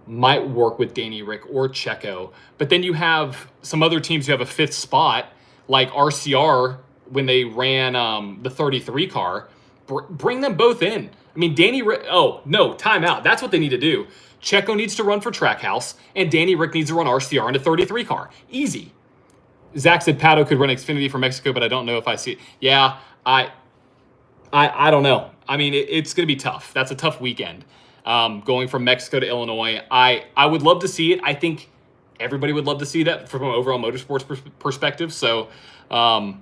might work with Danny Rick or Checo, but then you have some other teams who have a fifth spot, like RCR when they ran the 33 car. Bring them both in. I mean, Danny Rick, timeout. That's what they need to do. Checo needs to run for Trackhouse, and Danny Rick needs to run RCR in a 33 car. Easy. Zach said Pato could run Xfinity for Mexico, but I don't know if I see it. Yeah, I don't know. I mean, it's going to be tough. That's a tough weekend. Going from Mexico to Illinois. I would love to see it. I think everybody would love to see that from an overall motorsports perspective. So, Pato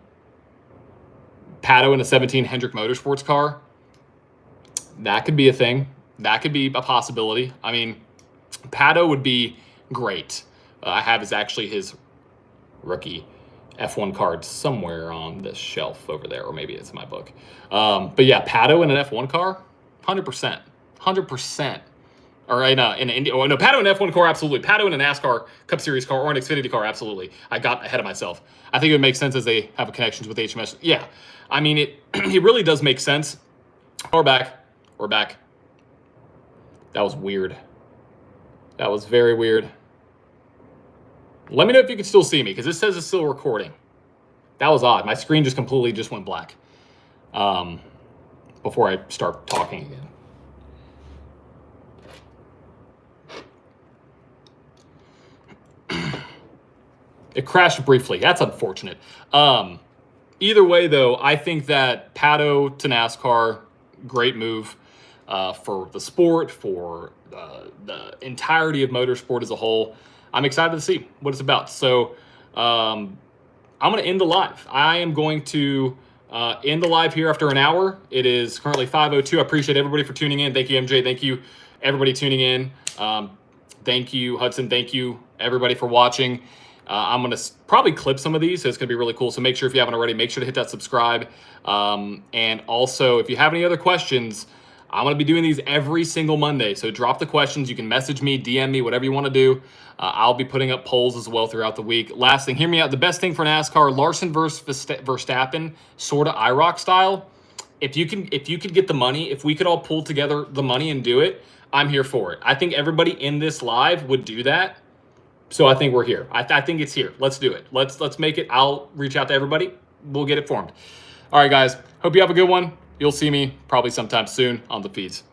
in a 17 Hendrick Motorsports car, that could be a thing. That could be a possibility. I mean, Pato would be great. I have his rookie F1 card somewhere on this shelf over there, or maybe it's in my book. But yeah, Pato in an F1 car, 100%. 100%. All right, Pato in an F1 car, absolutely. Pato in a NASCAR Cup Series car or an Xfinity car, absolutely. I got ahead of myself. I think it would make sense as they have connections with HMS. Yeah, I mean, it really does make sense. We're back. That was weird. That was very weird. Let me know if you can still see me, because it says it's still recording. That was odd. My screen just completely went black before I start talking again. It crashed briefly. That's unfortunate. Either way, though, I think that Pato to NASCAR, great move for the sport, for the entirety of motorsport as a whole. I'm excited to see what it's about. So I'm going to end the live. I am going to end the live here after an hour. It is currently 5:02. I appreciate everybody for tuning in. Thank you, MJ. Thank you, everybody tuning in. Thank you, Hudson. Thank you, everybody, for watching. I'm going to probably clip some of these, so it's going to be really cool. So make sure, if you haven't already, make sure to hit that subscribe. And also, if you have any other questions, I'm going to be doing these every single Monday. So drop the questions. You can message me, DM me, whatever you want to do. I'll be putting up polls as well throughout the week. Last thing, hear me out. The best thing for NASCAR, Larson versus Verstappen, sort of IROC style. If you could get the money, if we could all pull together the money and do it, I'm here for it. I think everybody in this live would do that. So I think we're here. I think it's here. Let's do it. Let's make it. I'll reach out to everybody. We'll get it formed. All right, guys. Hope you have a good one. You'll see me probably sometime soon on the feeds.